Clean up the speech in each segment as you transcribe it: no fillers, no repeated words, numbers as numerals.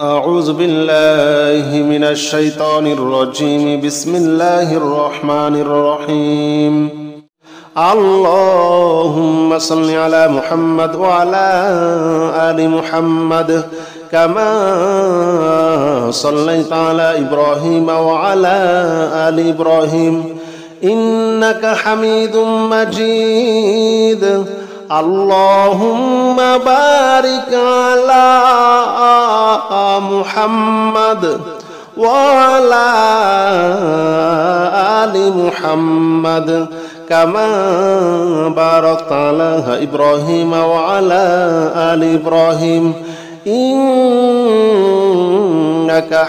أعوذ بالله من الشيطان الرجيم. بسم الله الرحمن الرحيم. اللهم صل على محمد وعلى آل محمد كما صليت على إبراهيم وعلى آل إبراهيم إنك حميد مجيد. اللهم بارك على محمد وعلى آل محمد كما باركت على إبراهيم وعلى آل إبراهيم إنك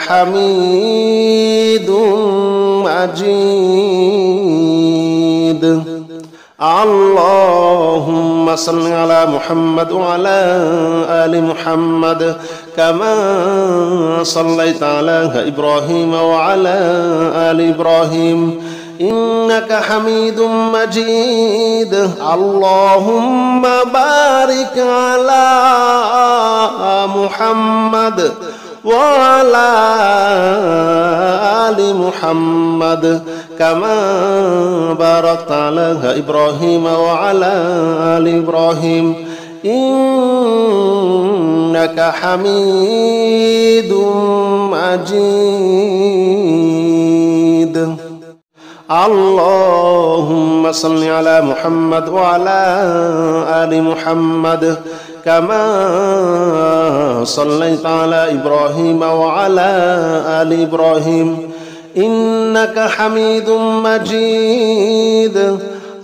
حميد مجيد. اللهم صل على محمد وعلى آل محمد كما صليت على إبراهيم وعلى آل إبراهيم إنك حميد مجيد. اللهم بارك على محمد وعلى آل محمد كما باركت على إبراهيم وعلى آل إبراهيم إنك حميد مجيد. اللهم صل على محمد وعلى آل محمد كما صليت على إبراهيم وعلى آل إبراهيم إنك حميد مجيد.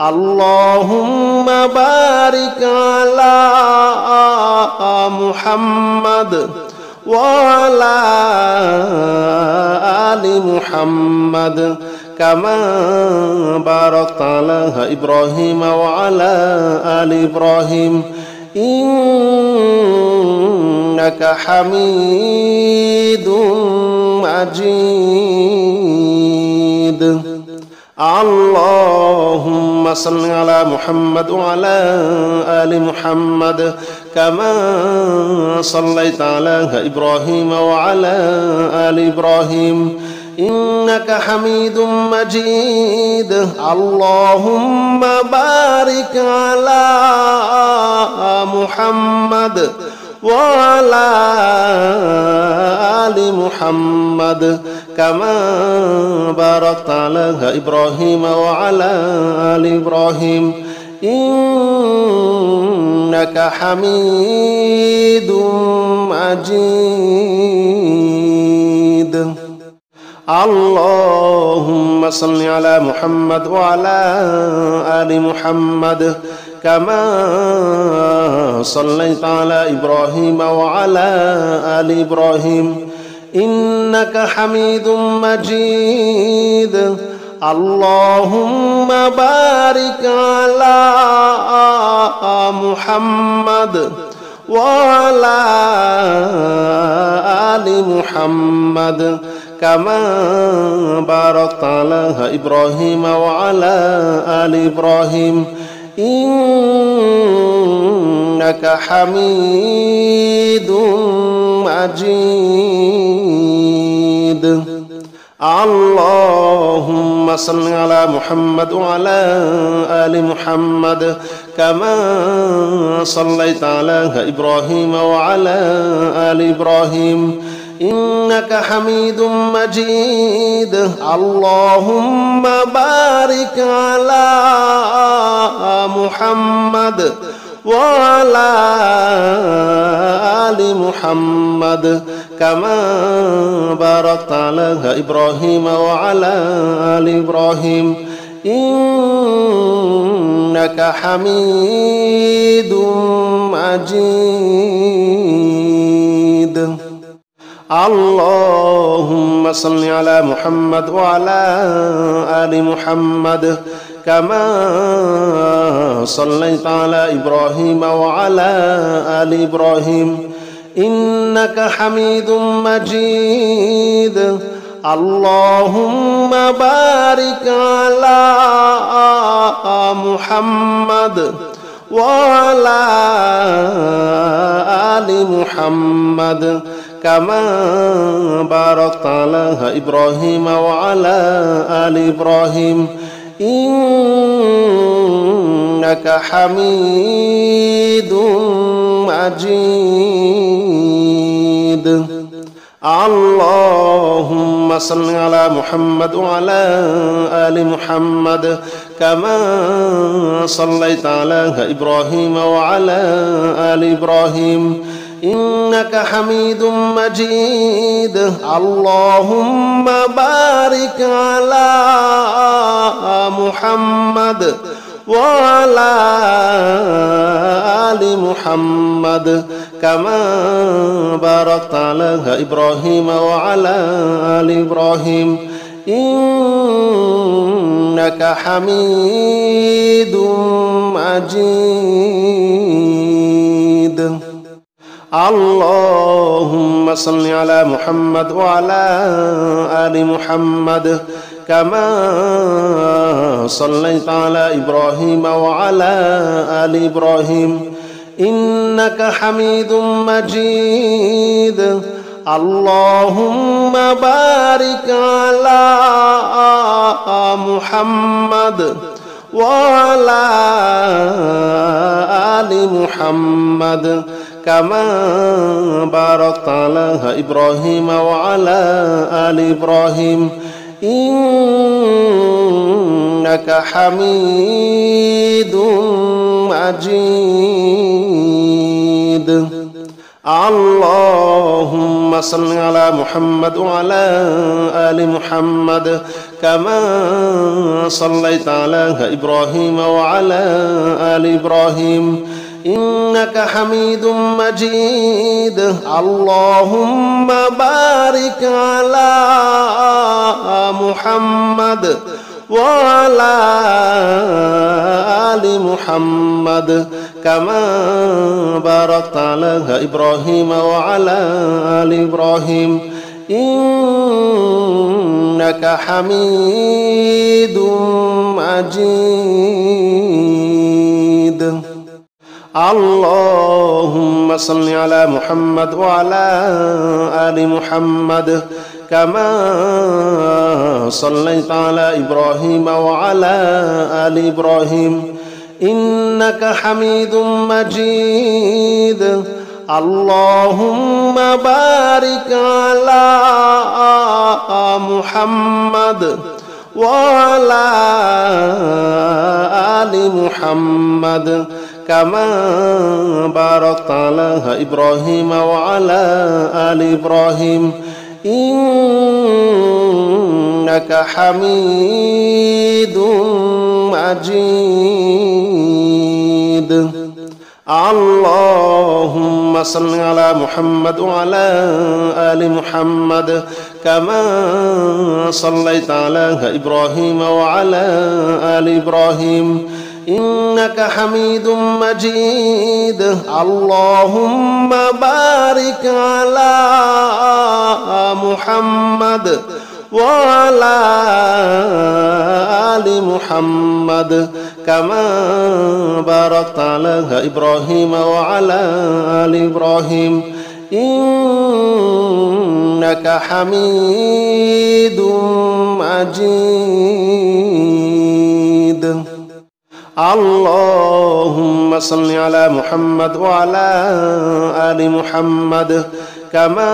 اللهم بارك على محمد وعلى آل محمد كما باركت على إبراهيم وعلى آل إبراهيم إنك حميد مجيد. اللهم صل على محمد وعلى آل محمد كما صليت على إبراهيم وعلى آل إبراهيم إنك حميد مجيد. اللهم بارك على محمد وعلى آل محمد كما باركت على إبراهيم وعلى آل إبراهيم إنك حميد مجيد. اللهم صل على محمد وعلى آل محمد كما صليت على إبراهيم وعلى آل إبراهيم إنك حميد مجيد. اللهم بارك على محمد وعلى آل محمد كما باركت على إبراهيم وعلى آل إبراهيم إنك حميد مجيد. اللهم صل على محمد وعلى آل محمد كما صليت على إبراهيم وعلى آل إبراهيم إنك حميد مجيد. اللهم بارك على محمد وعلى آل محمد كما باركت على إبراهيم وعلى آل إبراهيم إنك حميد مجيد. اللهم صل على محمد وعلى آل محمد كما صليت على إبراهيم وعلى آل إبراهيم إنك حميد مجيد. اللهم بارك على محمد وعلى آل محمد كما باركت على إبراهيم وعلى آل إبراهيم إنك حميد مجيد. اللهم صل على محمد وعلى آل محمد كما صليت على إبراهيم وعلى آل إبراهيم إنك حميد مجيد. اللهم بارك على محمد وعلى آل محمد كما باركت على إبراهيم وعلى آل إبراهيم إنك حميد مجيد. اللهم صل على محمد وعلى آل محمد كما صليت على إبراهيم وعلى آل إبراهيم إنك حميد مجيد. اللهم بارك على محمد وعلى آل محمد كما باركت على إبراهيم وعلى آل إبراهيم إنك حميد مجيد. اللهم صل على محمد وعلى آل محمد كما صليت على إبراهيم وعلى آل إبراهيم إنك حميد مجيد. اللهم بارك على محمد وعلى آل محمد كما باركت على إبراهيم وعلى آل إبراهيم إنك حميد مجيد. اللهم صل على محمد وعلى آل محمد كما صليت على إبراهيم وعلى آل إبراهيم إنك حميد مجيد. اللهم بارك على محمد وعلى آل محمد كما باركت على إبراهيم وعلى آل إبراهيم إنك حميد مجيد. اللهم صل على محمد وعلى آل محمد كما صليت على إبراهيم وعلى آل إبراهيم إنك حميد مجيد. اللهم بارك على محمد وعلى آل محمد كما باركت على إبراهيم وعلى آل إبراهيم إنك حميد مجيد. اللهم صل على محمد وعلى آل محمد كما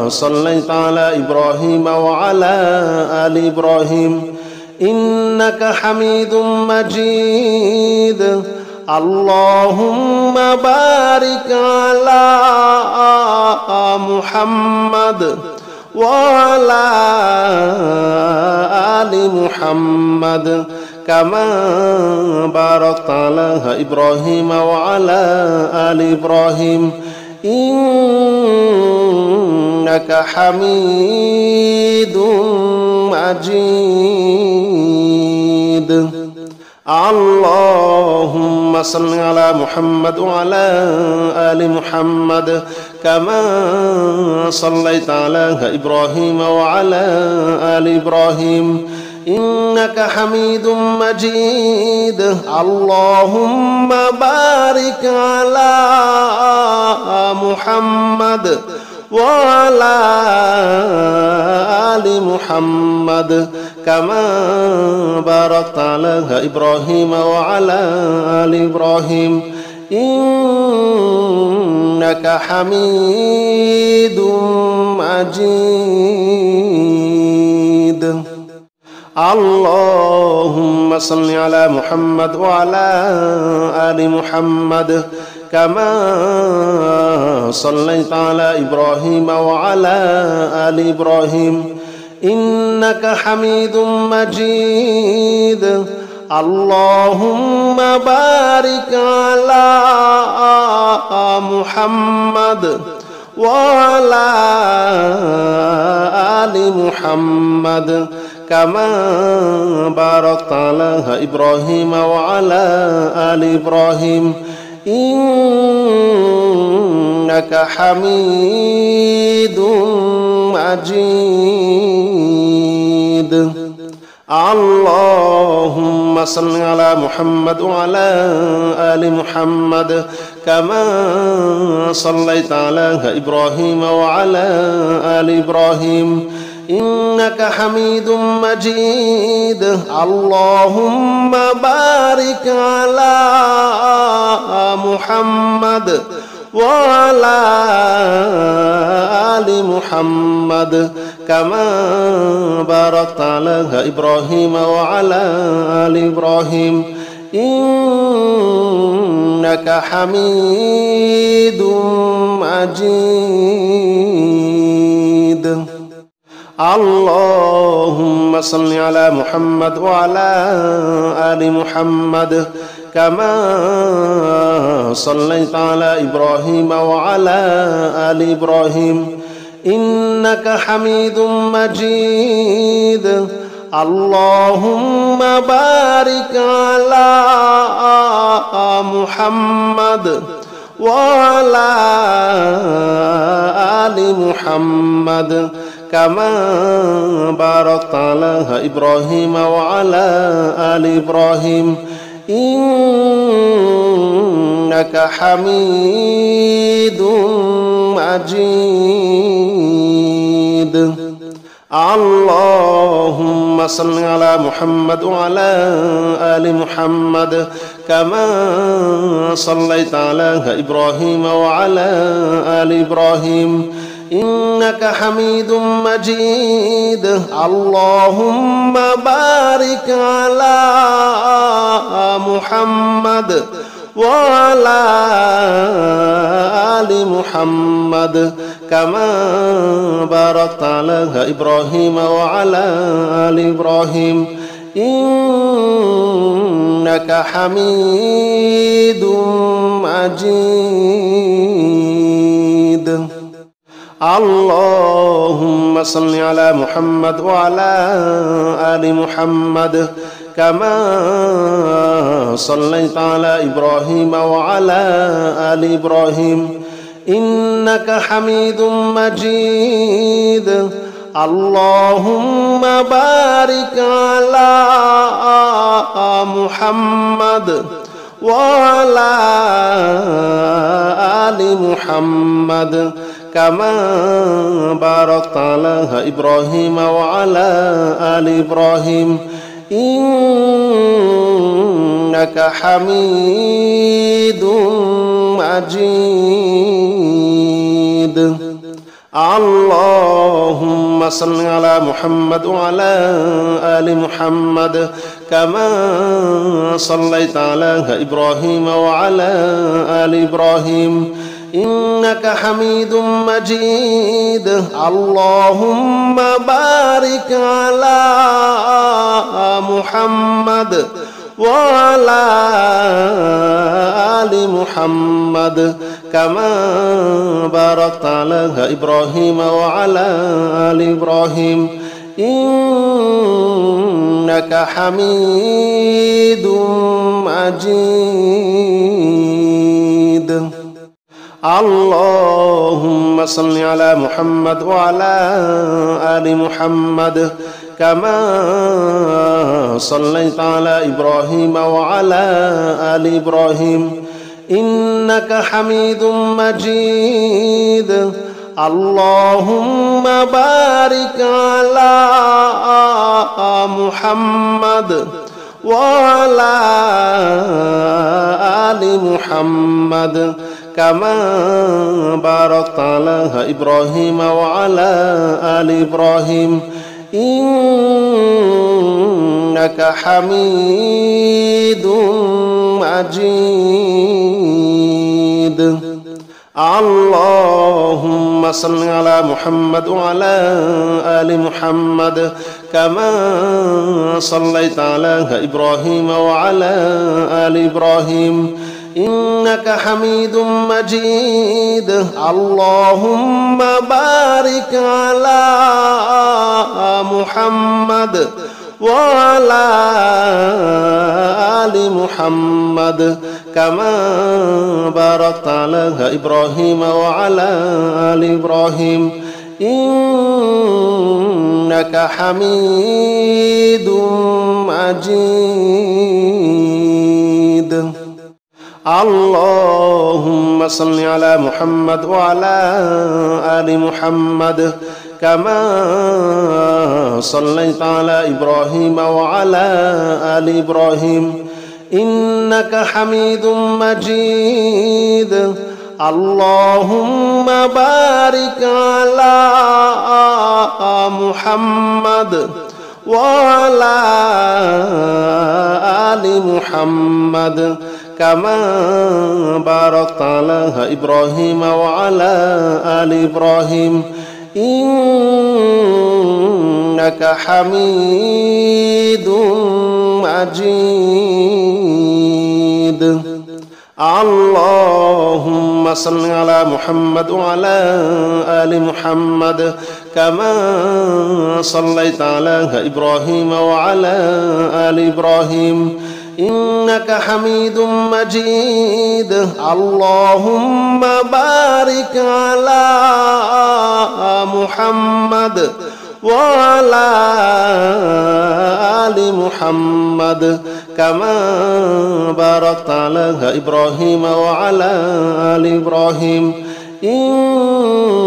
صليت على إبراهيم وعلى آل إبراهيم إنك حميد مجيد. اللهم بارك على محمد وعلى آل محمد كما باركت على إبراهيم وعلى آل إبراهيم إنك حميد مجيد. اللهم صل على محمد وعلى آل محمد كما صليت على إبراهيم وعلى آل إبراهيم إنك حميد مجيد. اللهم بارك على محمد وعلى آل محمد كما باركت على إبراهيم وعلى آل إبراهيم إنك حميد مجيد. اللهم صل على محمد وعلى آل محمد كما صليت على إبراهيم وعلى آل إبراهيم إنك حميد مجيد. اللهم بارك على محمد وعلى آل محمد كما باركت على إبراهيم وعلى آل إبراهيم إنك حميد مجيد. اللهم صل على محمد وعلى آل محمد كما صليت على إبراهيم وعلى آل إبراهيم إنك حميد مجيد. اللهم بارك على محمد وعلى آل محمد كما باركت على إبراهيم وعلى آل إبراهيم إنك حميد مجيد. اللهم صل على محمد وعلى آل محمد كما صليت على إبراهيم وعلى آل إبراهيم إنك حميد مجيد. اللهم بارك على محمد وعلى آل محمد كما باركت على إبراهيم وعلى آل إبراهيم إنك حميد مجيد. اللهم صل على محمد وعلى آل محمد كما صليت على إبراهيم وعلى آل إبراهيم إنك حميد مجيد. اللهم بارك على محمد وعلى آل محمد كما باركت على إبراهيم وعلى آل إبراهيم إنك حميد مجيد. اللهم صل على محمد وعلى آل محمد كما صليت على إبراهيم وعلى آل إبراهيم إنك حميد مجيد. اللهم بارك على محمد وعلى آل محمد كما باركت على إبراهيم وعلى آل إبراهيم إنك حميد مجيد. اللهم صل على محمد وعلى آل محمد كما صليت على إبراهيم وعلى آل إبراهيم إنك حميد مجيد. اللهم بارك على محمد وعلى آل محمد كما باركت على إبراهيم وعلى آل إبراهيم إنك حميد مجيد. اللهم صل على محمد وعلى آل محمد كما صليت على إبراهيم وعلى آل إبراهيم إنك حميد مجيد. اللهم بارك على محمد وعلى آل محمد كما باركت على إبراهيم وعلى آل إبراهيم إنك حميد مجيد اللهم صل على محمد وعلى آل محمد كما صليت على إبراهيم وعلى آل إبراهيم إنك حميد مجيد اللهم بارك على محمد وعلى آل محمد كما باركت على إبراهيم وعلى آل إبراهيم إنك حميد مجيد اللهم صل على محمد وعلى آل محمد كما صليت على إبراهيم وعلى آل إبراهيم إنك حميد مجيد اللهم بارك على محمد وعلى آل محمد كما باركت على إبراهيم وعلى آل إبراهيم إنك حميد مجيد اللهم صل على محمد وعلى آل محمد كما صليت على إبراهيم وعلى آل إبراهيم إنك حميد مجيد اللهم بارك على محمد وعلى آل محمد كما باركت على إبراهيم وعلى آل إبراهيم إنك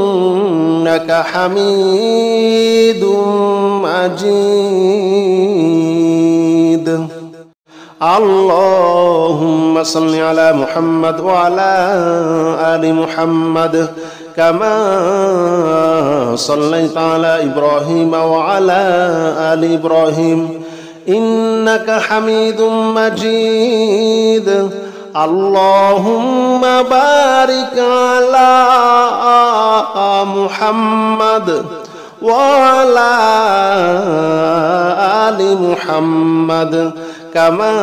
حميد مجيد اللهم صل على محمد وعلى آل محمد كما صليت على إبراهيم وعلى آل إبراهيم إنك حميد مجيد اللهم بارك على محمد وعلى آل محمد كما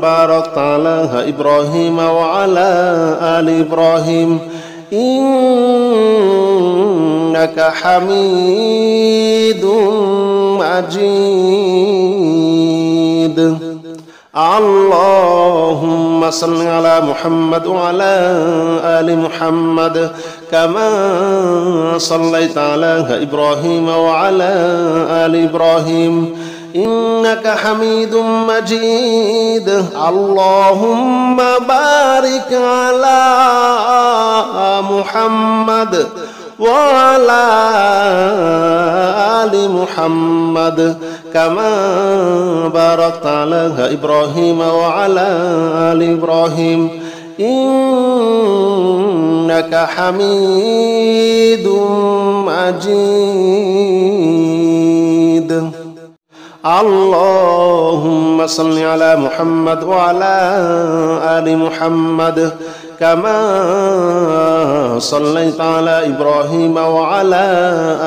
باركت على إبراهيم وعلى آل إبراهيم إنك حميد مجيد اللهم صل على محمد وعلى آل محمد كما صليت على إبراهيم وعلى آل إبراهيم إنك حميد مجيد اللهم بارك على محمد وعلى آل محمد كما باركت على إبراهيم وعلى آل إبراهيم إنك حميد مجيد اللهم صل على محمد وعلى آل محمد كما صليت على إبراهيم وعلى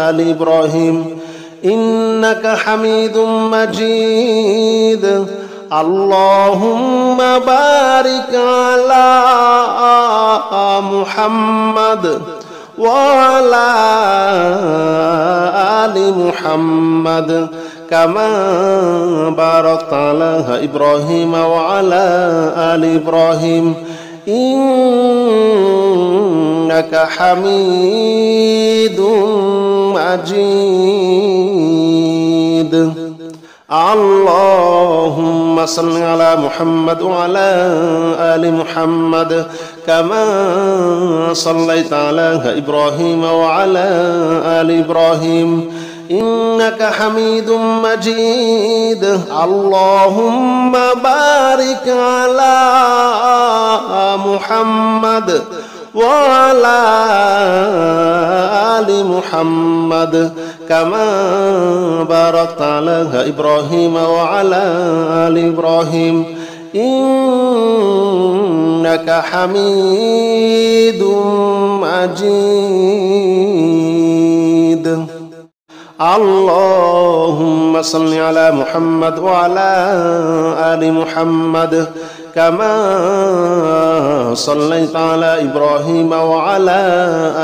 آل إبراهيم إنك حميد مجيد اللهم بارك على محمد وعلى آل محمد كما باركت على إبراهيم وعلى آل إبراهيم إنك حميد مجيد اللهم صل على محمد وعلى آل محمد كما صليت على إبراهيم وعلى آل إبراهيم إنك حميد مجيد اللهم بارك على محمد وعلى آل محمد كما باركت على إبراهيم وعلى آل إبراهيم إنك حميد مجيد اللهم صل على محمد وعلى آل محمد كما صليت على إبراهيم وعلى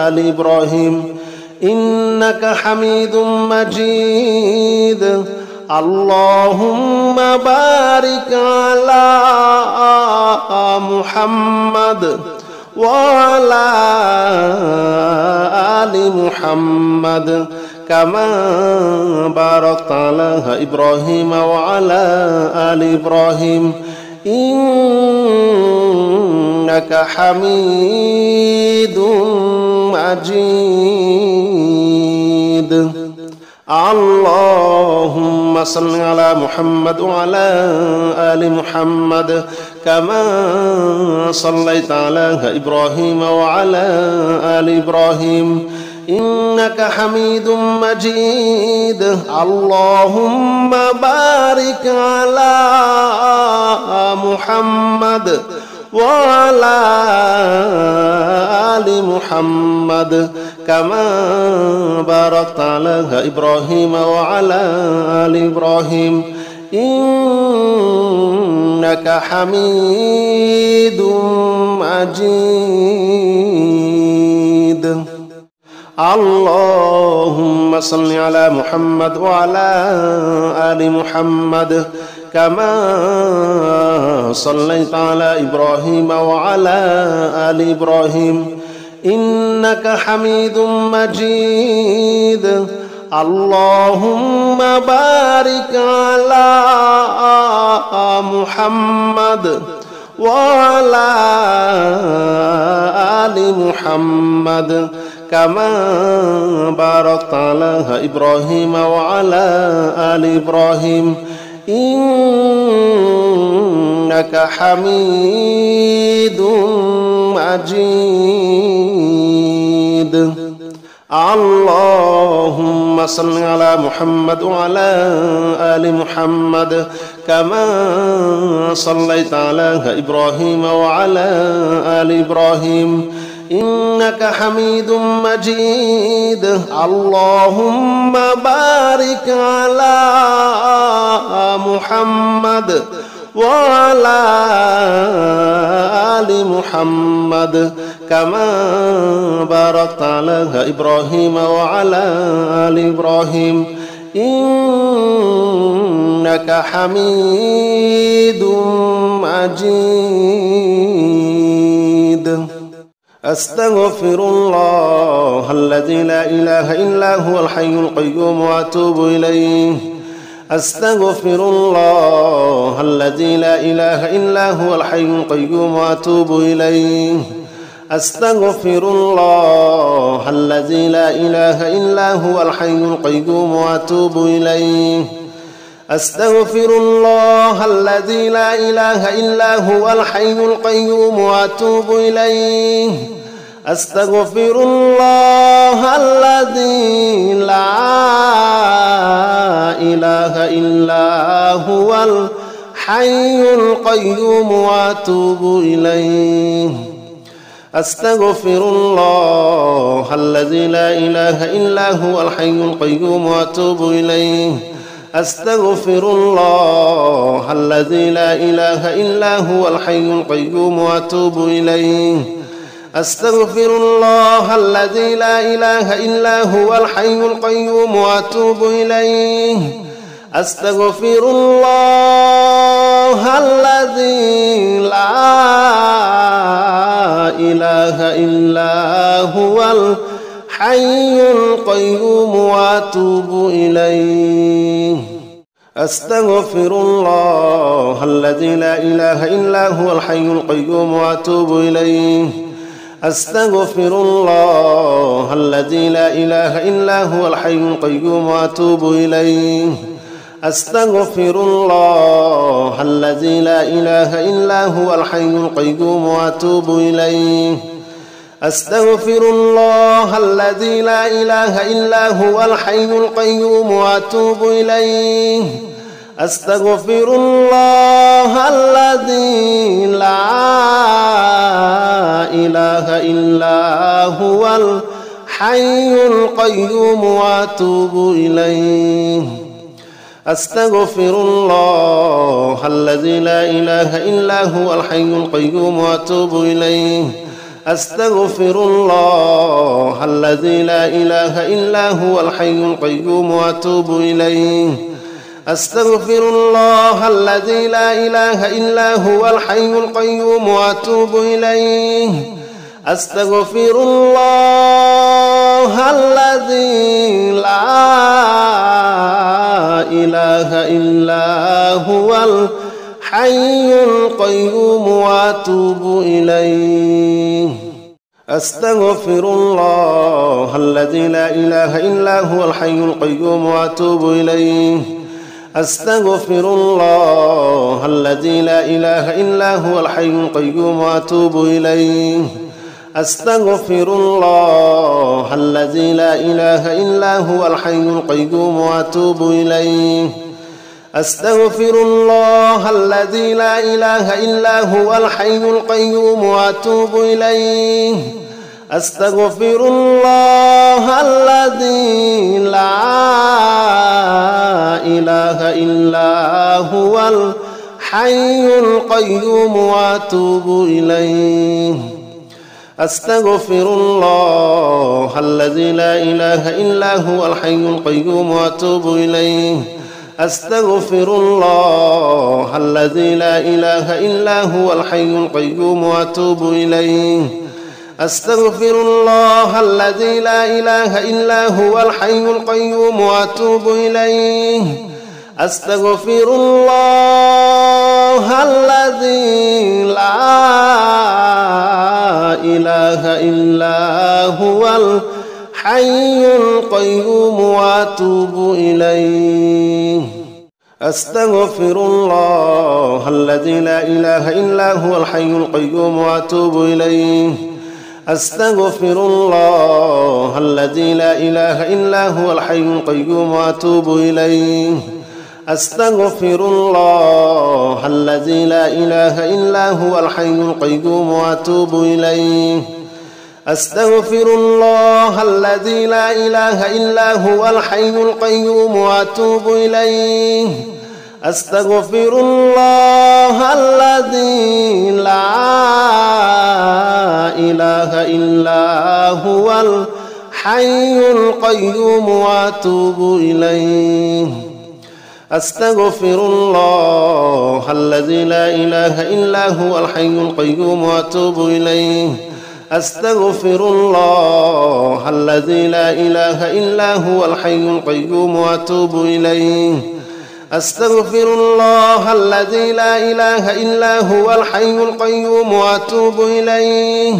آل إبراهيم إنك حميد مجيد اللهم بارك على محمد وعلى آل محمد كما باركت على إبراهيم وعلى آل إبراهيم إنك حميد مجيد اللهم صل على محمد وعلى آل محمد كما صليت على إبراهيم وعلى آل إبراهيم إنك حميد مجيد اللهم بارك على محمد وعلى آل محمد كما باركت على إبراهيم وعلى آل إبراهيم إنك حميد مجيد اللهم صل على محمد وعلى آل محمد كما صليت على إبراهيم وعلى آل إبراهيم إنك حميد مجيد اللهم بارك على محمد وعلى آل محمد كما باركت على إبراهيم وعلى آل إبراهيم إنك حميد مجيد اللهم صل على محمد وعلى آل محمد كما صليت على إبراهيم وعلى آل إبراهيم إنك حميد مجيد اللهم بارك على محمد وعلى آل محمد كما باركت على إبراهيم وعلى آل إبراهيم إنك حميد مجيد أستغفر الله الذي لا إله إلا هو الحي القيوم وأتوب إليه أستغفر الله الذي لا إله إلا هو الحي القيوم وأتوب إليه أستغفر الله الذي لا إله إلا هو الحي القيوم وأتوب إليه أستغفر الله الذي لا إله إلا هو الحي القيوم وأتوب إليه أستغفر الله الذي لا إله إلا هو الحي القيوم وأتوب إليه أستغفر الله الذي لا إله إلا هو الحي القيوم وأتوب إليه أستغفر الله الذي لا إله إلا هو الحي القيوم وأتوب إليه أستغفر الله الذي لا إله إلا هو الحي القيوم وأتوب إليه أستغفر الله الذي لا إله إلا هو الحي القيوم وأتوب إليه أستغفر الله الذي لا إله إلا هو الحي القيوم وأتوب إليه. أستغفر الله الذي لا إله إلا هو الحي القيوم وأتوب إليه. أستغفر الله الذي لا إله إلا هو الحي القيوم وأتوب إليه. أستغفر الله الذي لا إله إلا هو الحي القيوم وأتوب إليه. أستغفر الله الذي لا إله إلا هو الحي القيوم وأتوب إليه. أستغفر الله الذي لا إله إلا هو الحي القيوم وأتوب إليه. أستغفر الله الذي لا إله إلا هو الحي القيوم وأتوب إليه. أستغفر الله الذي لا إله إلا هو الحي القيوم وأتوب إليه. أستغفر الله الذي لا إله إلا هو الحي القيوم وأتوب إليه. أستغفر الله الذي لا إله إلا هو الحي القيوم وأتوب إليه. أستغفر الله الذي لا إله إلا هو الحي القيوم وأتوب إليه. أستغفر الله الذي لا إله إلا هو الحي القيوم وأتوب إليه. أستغفر الله الذي لا إله إلا هو الحي القيوم وأتوب إليه. أستغفر الله الذي لا إله إلا هو الحي القيوم وأتوب إليه. أستغفر الله الذي لا إله إلا هو الحي القيوم وأتوب إليه. أستغفر الله الذي لا إله إلا هو الحي القيوم وأتوب إليه. أستغفر الله الذي لا إله إلا هو الحي القيوم وأتوب إليه. أستغفر الله الذي لا إله إلا هو الحي القيوم وأتوب إليه. أستغفر الله الذي لا إله إلا هو الحي القيوم وأتوب إليه. أستغفر الله الذي لا إله إلا هو الحي القيوم وأتوب إليه. أستغفر الله الذي لا إله إلا هو الحي القيوم وأتوب إليه. أستغفر الله الذي لا إله إلا هو الحي القيوم وأتوب إليه. أستغفر الله الذي لا إله إلا هو الحي القيوم وأتوب إليه. أستغفر الله الذي لا إله إلا هو الحي القيوم وأتوب إليه. أستغفر الله الذي لا إله إلا هو الحي القيوم وأتوب إليه. أستغفر الله الذي لا إله إلا هو الحي القيوم وأتوب إليه.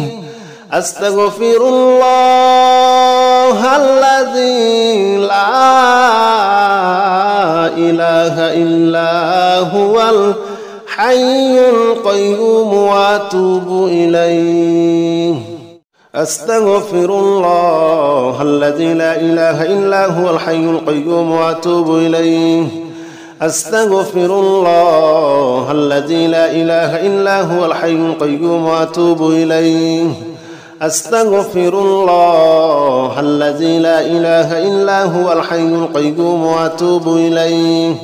أستغفر الله الذي لا إله إلا هو الحي القيوم وأتوب إليه. أستغفر الله الذي لا إله إلا هو الحي القيوم وأتوب إليه. أستغفر الله الذي لا إله إلا هو الحي القيوم وأتوب إليه. أستغفر الله الذي لا إله إلا هو الحي القيوم وأتوب إليه.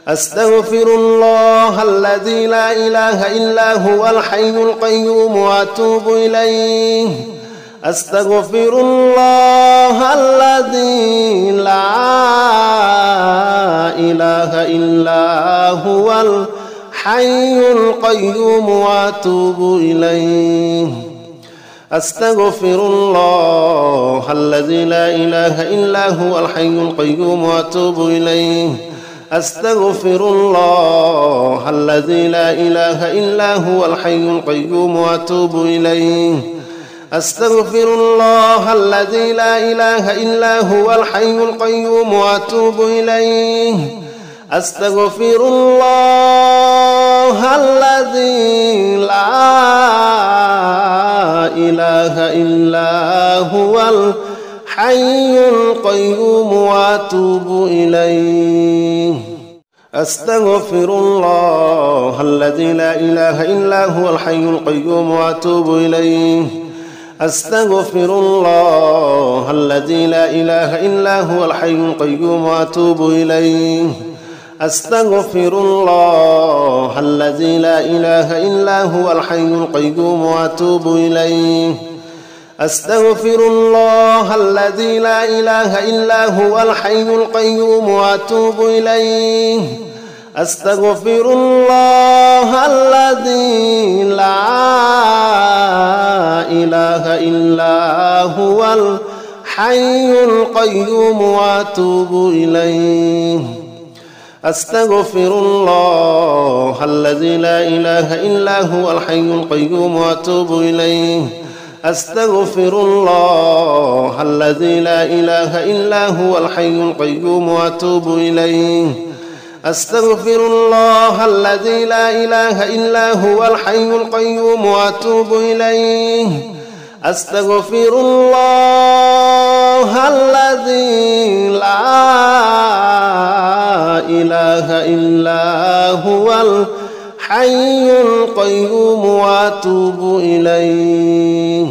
أستغفر الله الذي لا إله إلا هو الحي القيوم وأتوب إليه. أستغفر الله الذي لا إله إلا هو الحي القيوم وأتوب إليه. أستغفر الله الذي لا إله إلا هو الحي القيوم وأتوب إليه. أستغفر الله الذي لا إله إلا هو الحي القيوم وأتوب إليه أستغفر الله الذي لا إله إلا هو الحي القيوم وأتوب إليه أستغفر الله الذي لا إله إلا هو الحي القيوم وأتوب إليه أستغفر الله الذي لا إله إلا هو الحي القيوم وأتوب إليه أستغفر الله الذي لا إله إلا هو الحي القيوم وأتوب إليه أستغفر الله الذي لا إله إلا هو الحي القيوم وأتوب إليه أستغفر الله الذي لا إله إلا هو الحي القيوم وأتوب إليه أستغفر الله الذي لا إله إلا هو الحي القيوم وأتوب إليه أستغفر الله الذي لا إله إلا هو الحي القيوم وأتوب إليه أستغفر الله الذي لا إله إلا هو الحي القيوم وأتوب إليه أستغفر الله الذي لا إله إلا هو الحي القيوم وأتوب إليه أستغفر الله الذي لا إله إلا هو الحي القيوم وأتوب إليه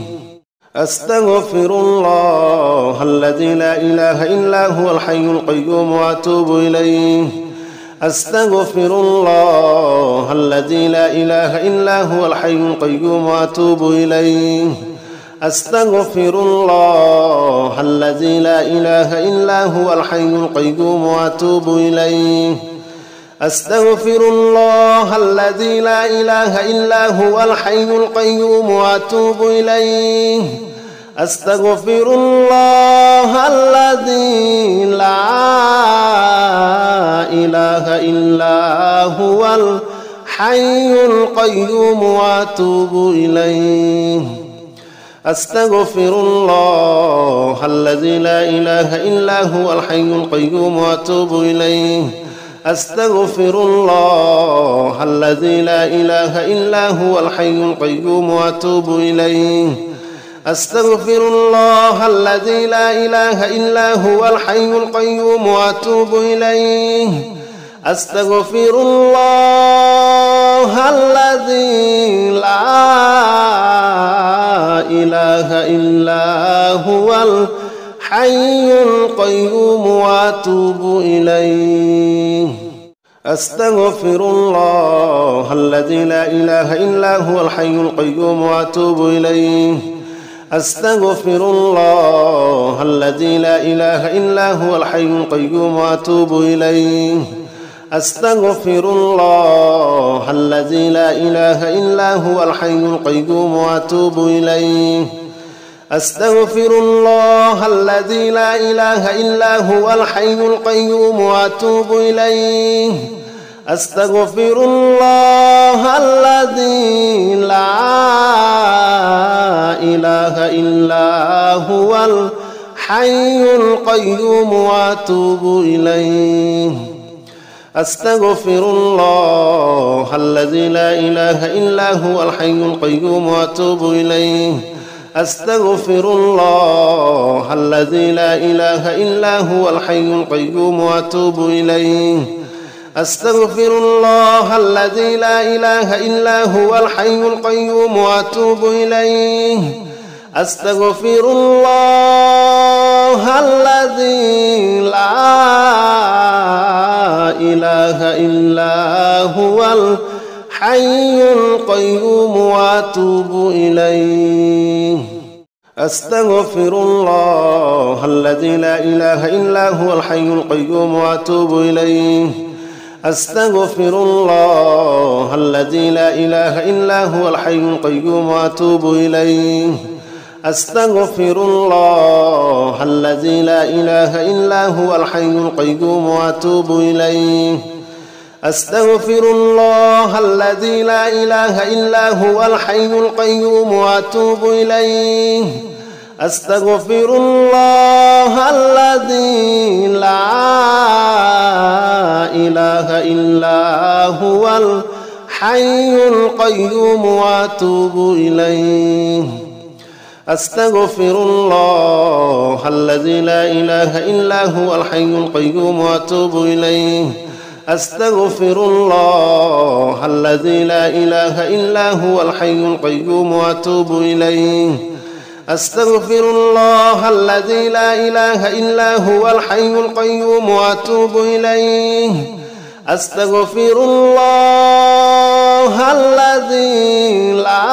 أستغفر الله الذي لا إله إلا هو الحي القيوم وأتوب إليه أستغفر الله الذي لا إله إلا هو الحي القيوم وأتوب إليه أستغفر الله الذي لا إله إلا هو الحي القيوم وأتوب إليه أستغفر الله الذي لا إله إلا هو الحي القيوم وأتوب إليه أستغفر الله الذي لا إله إلا هو الحي القيوم وأتوب إليه أستغفر الله الذي لا إله إلا هو الحي القيوم وأتوب إليه أستغفر الله الذي لا إله إلا هو الحي القيوم وأتوب إليه أستغفر الله الذي لا إله إلا هو الحي القيوم وأتوب إليه أستغفر الله الذي لا إله إلا هو الحي القيوم وأتوب إليه أستغفر الله الذي لا إله إلا هو الحي القيوم وأتوب إليه أستغفر الله الذي لا إله إلا هو الحي القيوم وأتوب إليه أستغفر الله الذي لا إله إلا هو الحي القيوم وأتوب إليه أستغفر الله الذي لا إله إلا هو الحي القيوم وأتوب إليه أستغفر الله الذي لا إله إلا هو الحي القيوم وأتوب إليه أستغفر الله الذي لا إله إلا هو الحي القيوم وأتوب إليه أستغفر الله الذي لا إله إلا هو الحي القيوم وأتوب إليه أستغفر الله الذي لا إله إلا هو الحي القيوم وأتوب إليه أستغفر الله الذي لا إله إلا هو الحي القيوم وأتوب إليه أستغفر الله الذي لا إله إلا هو الحي القيوم وأتوب إليه أستغفر الله الذي لا إله إلا هو الحي القيوم وأتوب إليه أستغفر الله الذي لا إله إلا هو الحي القيوم وأتوب إليه أستغفر الله الذي لا إله إلا هو الحي القيوم وأتوب إليه أستغفر الله الذي لا إله إلا هو الحي القيوم وأتوب إليه أستغفر الله الذي لا إله إلا هو الحي القيوم وأتوب إليه أستغفر الله الذي لا إله إلا هو الحي القيوم وأتوب إليه أستغفر الله الذي لا إله إلا هو الحي القيوم وأتوب إليه أستغفر الله الذي لا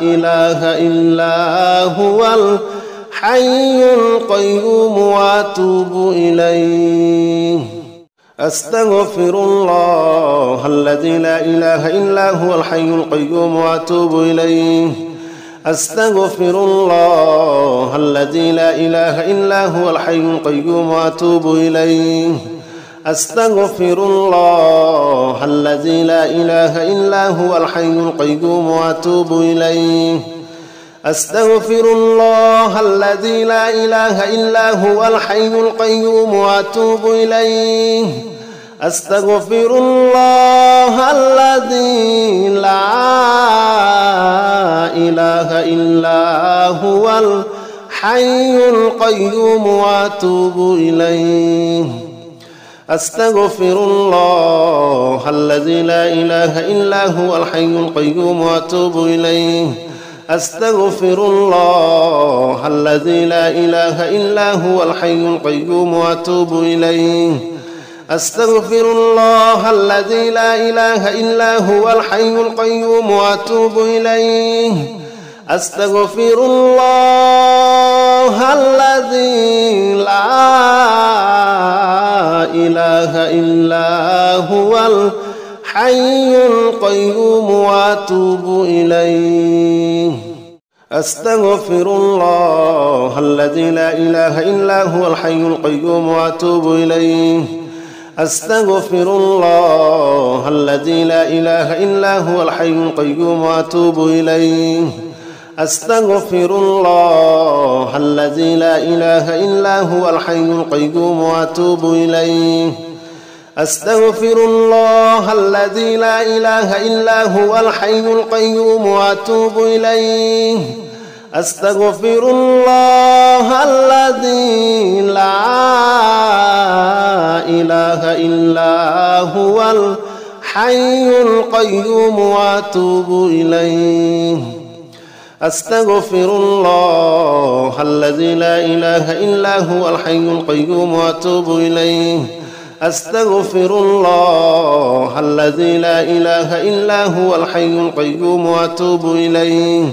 إله إلا هو الحي القيوم وأتوب إليه أستغفر الله الذي لا إله إلا هو الحي القيوم وأتوب إليه أستغفر الله الذي لا إله إلا هو الحي القيوم وأتوب إليه أستغفر الله الذي لا إله إلا هو الحي القيوم وأتوب إليه أستغفر الله الذي لا إله إلا هو الحي القيوم وأتوب إليه أستغفر الله الذي لا إله إلا هو الحي القيوم وأتوب إليه أستغفر الله الذي لا إله إلا هو الحي القيوم وأتوب إليه أستغفر الله الذي لا إله إلا هو الحي القيوم وأتوب إليه أستغفر الله الذي لا إله إلا هو الحي القيوم وأتوب إليه أستغفر الله الذي لا إله إلا هو الحي القيوم وأتوب إليه أستغفر الله الذي لا إله إلا هو الحي القيوم وأتوب إليه أستغفر الله الذي لا إله إلا هو الحي القيوم وأتوب إليه أستغفر الله الذي لا إله إلا هو الحي القيوم وأتوب إليه أستغفر الله الذي لا إله إلا هو الحي القيوم وأتوب إليه أستغفر الله الذي لا إله إلا هو الحي القيوم وأتوب إليه أستغفر الله الذي لا إله إلا هو الحي القيوم وأتوب إليه أستغفر الله الذي لا إله إلا هو الحي القيوم وأتوب إليه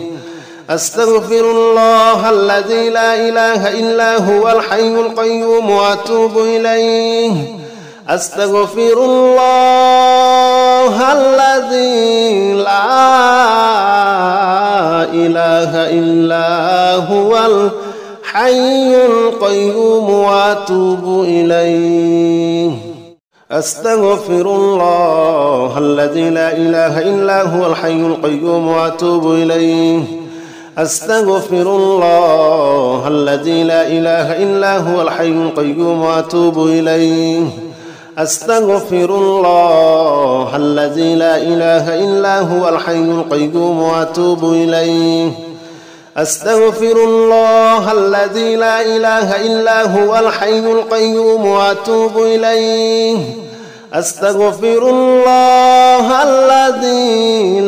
أستغفر الله الذي لا إله إلا هو الحي القيوم وأتوب إليه أستغفر الله الذي لا إله إلا هو الحي القيوم وأتوب إليه أستغفر الله الذي لا إله إلا هو الحي القيوم وأتوب إليه أستغفر الله الذي لا إله إلا هو الحي القيوم وأتوب إليه أستغفر الله الذي لا إله إلا هو الحي القيوم وأتوب إليه أستغفر الله الذي لا إله إلا هو الحي القيوم وأتوب إليه أستغفر الله الذي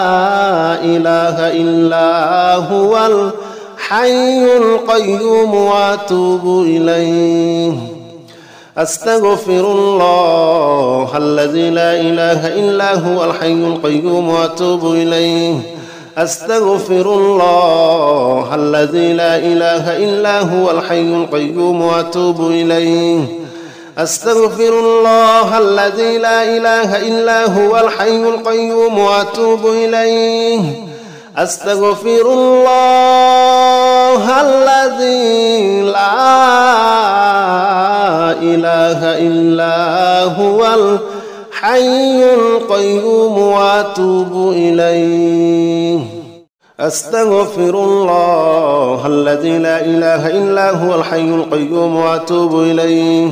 لا إله إلا هو الحي القيوم وأتوب إليه أستغفر الله الذي لا إله إلا هو الحي القيوم وأتوب إليه أستغفر الله الذي لا إله إلا هو الحي القيوم وأتوب إليه أستغفر الله الذي لا إله إلا هو الحي القيوم وأتوب إليه أستغفر الله الذي لا إله إلا هو الحي القيوم وأتوب إليه أستغفر الله الذي لا إله إلا هو الحي القيوم وأتوب إليه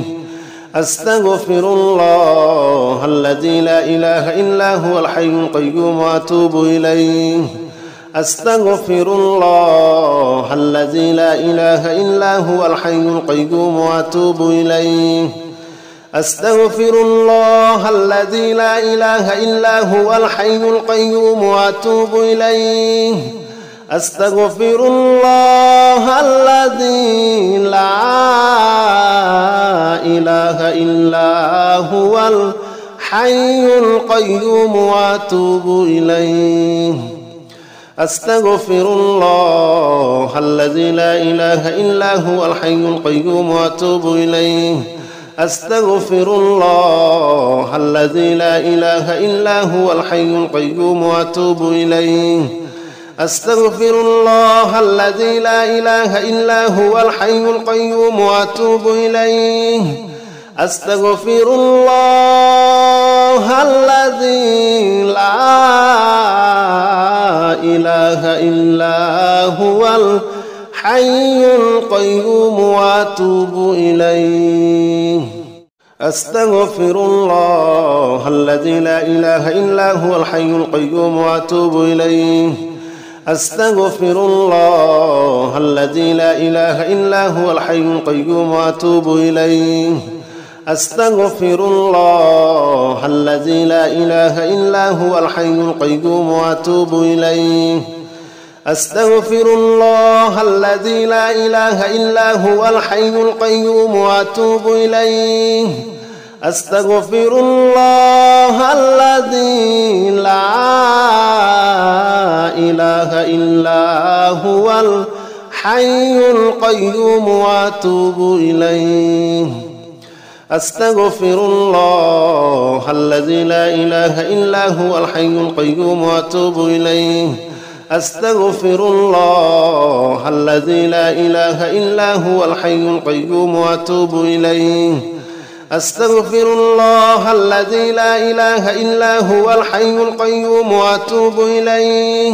أستغفر الله الذي لا إله إلا هو الحي القيوم وأتوب إليه أستغفر الله الذي لا إله إلا هو الحي القيوم وأتوب إليه أستغفر الله الذي لا إله إلا هو الحي القيوم وأتوب إليه أستغفر الله الذي لا إله إلا هو الحي القيوم وأتوب إليه أستغفر الله الذي لا إله إلا هو الحي القيوم وأتوب إليه أستغفر الله الذي لا إله إلا هو الحي القيوم وأتوب إليه أستغفر الله الذي لا إله إلا هو الحي القيوم وأتوب إليه أستغفر الله الذي لا إله إلا هو الحي القيوم وأتوب إليه أستغفر الله الذي لا إله إلا هو الحي القيوم وأتوب إليه أستغفر الله الذي لا إله إلا هو الحي القيوم وأتوب إليه أستغفر الله الذي لا إله إلا هو الحي القيوم وأتوب إليه أستغفر الله الذي لا إله إلا هو الحي القيوم وأتوب إليه أستغفر الله الذي لا إله إلا هو الحي القيوم وأتوب إليه أستغفر الله الذي لا إله إلا هو الحي القيوم وأتوب إليه أستغفر الله الذي لا إله إلا هو الحي القيوم وأتوب إليه أستغفر الله الذي لا إله إلا هو الحي القيوم وأتوب إليه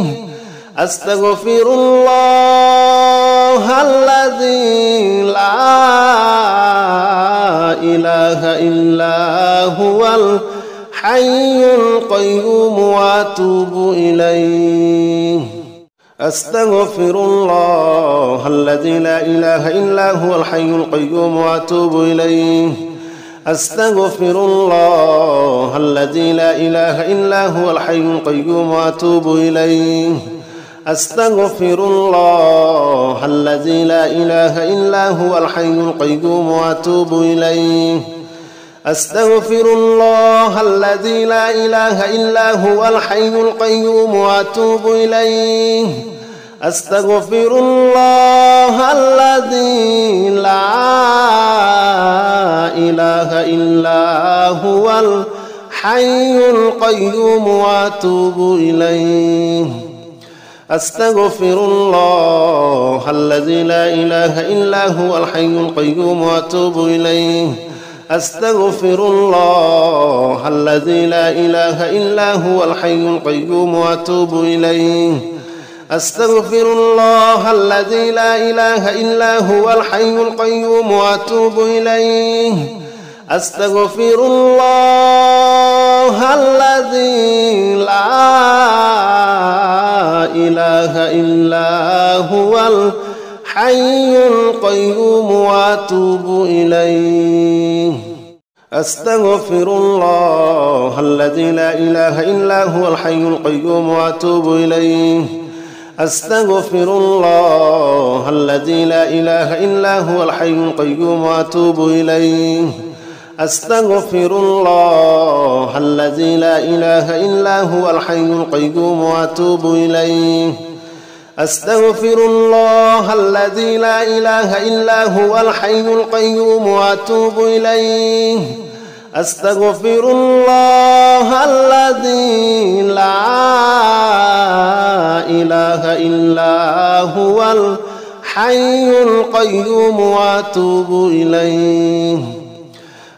أستغفر الله الذي لا إله إلا هو الحي القيوم وأتوب إليه أستغفر الله الذي لا إله إلا هو الحي القيوم وأتوب إليه أستغفر الله الذي لا إله إلا هو الحي القيوم وأتوب إليه أستغفر الله الذي لا إله إلا هو الحي القيوم وأتوب إليه أستغفر الله الذي لا إله إلا هو الحي القيوم وأتوب إليه أستغفر الله الذي لا إله إلا هو الحي القيوم وأتوب إليه أستغفر الله الذي لا إله إلا هو الحي القيوم وأتوب إليه أستغفر الله الذي لا إله إلا هو الحي القيوم وأتوب إليه أستغفر الله الذي لا إله إلا هو الحي القيوم وأتوب إليه أستغفر الله الذي لا إله إلا هو الحي القيوم وأتوب إليه أستغفر الله الذي لا إله إلا هو الحي القيوم وأتوب إليه أستغفر الله الذي لا إله إلا هو الحي القيوم وأتوب إليه أستغفر الله الذي لا إله إلا هو الحي القيوم وأتوب إليه أستغفر الله الذي لا إله إلا هو الحي القيوم وأتوب إليه أستغفر الله الذي لا إله إلا هو الحي القيوم وأتوب إليه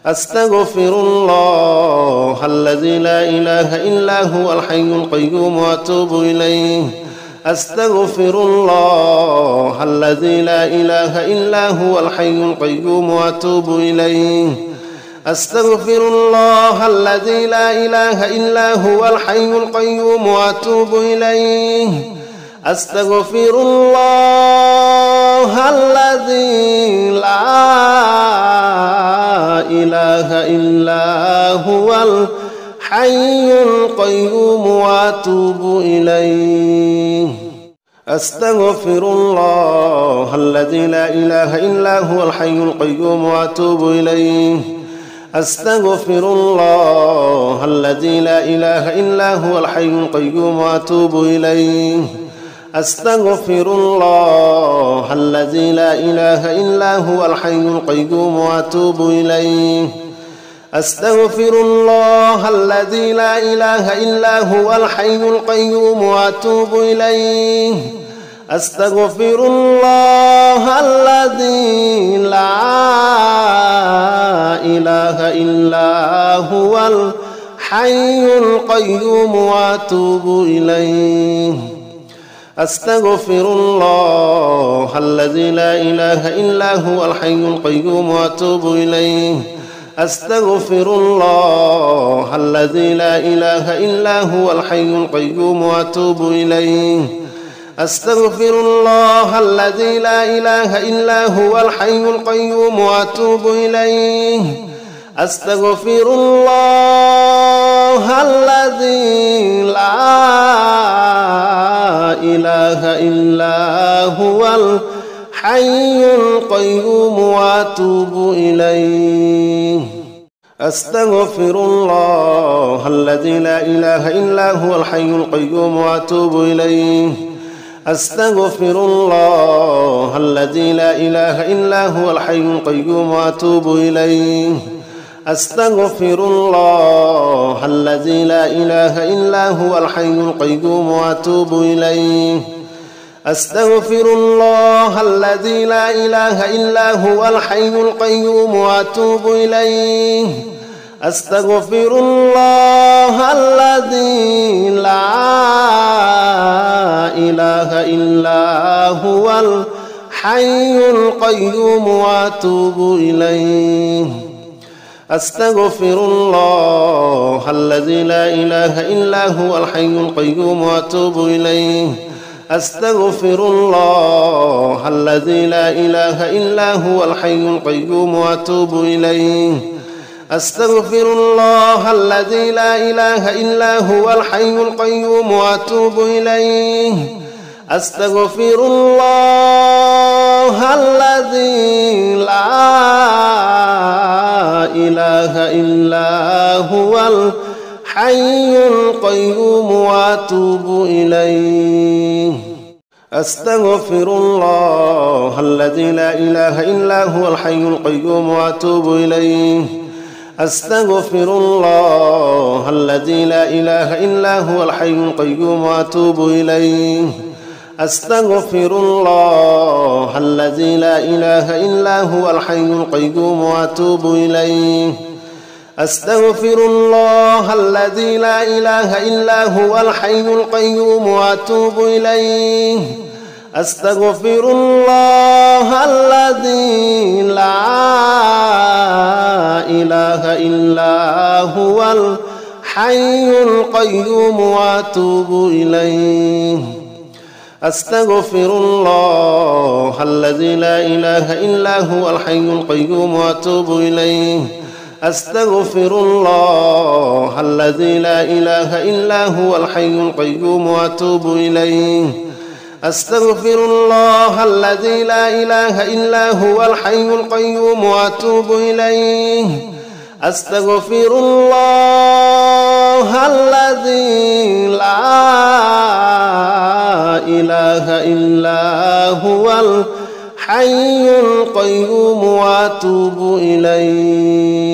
أستغفر الله الذي لا إله إلا هو الحي القيوم وأتوب إليه أستغفر الله الذي لا إله إلا هو الحي القيوم وأتوب إليه أستغفر الله الذي لا إله إلا هو الحي القيوم وأتوب إليه أستغفر الله الذي لا إله إلا هو الحي القيوم وأتوب إليه أستغفر الله الذي لا إله إلا هو الحي القيوم وأتوب إليه أستغفر الله الذي لا إله إلا هو الحي القيوم وأتوب إليه أستغفر الله الذي لا إله إلا هو الحي القيوم وأتوب إليه أستغفر الله الذي لا إله إلا هو الحي القيوم وأتوب إليه أستغفر الله الذي لا إله إلا هو الحي القيوم وأتوب إليه أستغفر الله الذي لا إله إلا هو الحي القيوم وأتوب إليه أستغفر الله الذي لا إله إلا هو الحي القيوم وأتوب إليه أستغفر الله الذي لا إله إلا هو الحي القيوم وأتوب إليه أستغفر الله الذي لا إله إلا هو الحي القيوم وأتوب إليه أستغفر الله الذي لا إله إلا هو الحي القيوم وأتوب إليه أستغفر الله الذي لا إله إلا هو الحي القيوم وأتوب إليه أستغفر الله الذي لا إله إلا هو الحي القيوم وأتوب إليه أستغفر الله الذي لا إله إلا هو الحي القيوم وأتوب إليه أستغفر الله الذي لا إله إلا هو الحي القيوم وأتوب إليه أستغفر الله الذي لا إله إلا هو الحي القيوم وأتوب إليه أستغفر الله الذي لا إله إلا هو الحي القيوم وأتوب إليه أستغفر الله الذي لا إله إلا هو الحي القيوم وأتوب إليه أستغفر الله الذي لا إله إلا هو الحي القيوم وأتوب إليه أستغفر الله الذي لا إله إلا هو الحي القيوم وأتوب إليه أستغفر الله الذي لا إله إلا هو الحي القيوم وأتوب إليه أستغفر الله الذي لا إله إلا هو الحي القيوم وأتوب إليه أستغفر الله الذي لا إله إلا هو الحي القيوم وأتوب إليه أستغفر الله الذي لا إله إلا هو الحي القيوم وأتوب إليه أستغفر الله الذي لا إله إلا هو الحي القيوم وأتوب إليه أستغفر الله الذي لا إله إلا هو الحي القيوم وأتوب إليه أستغفر الله الذي لا إله إلا هو الحي القيوم وأتوب إليه أستغفر الله الذي لا إله إلا هو الحي القيوم وأتوب إليه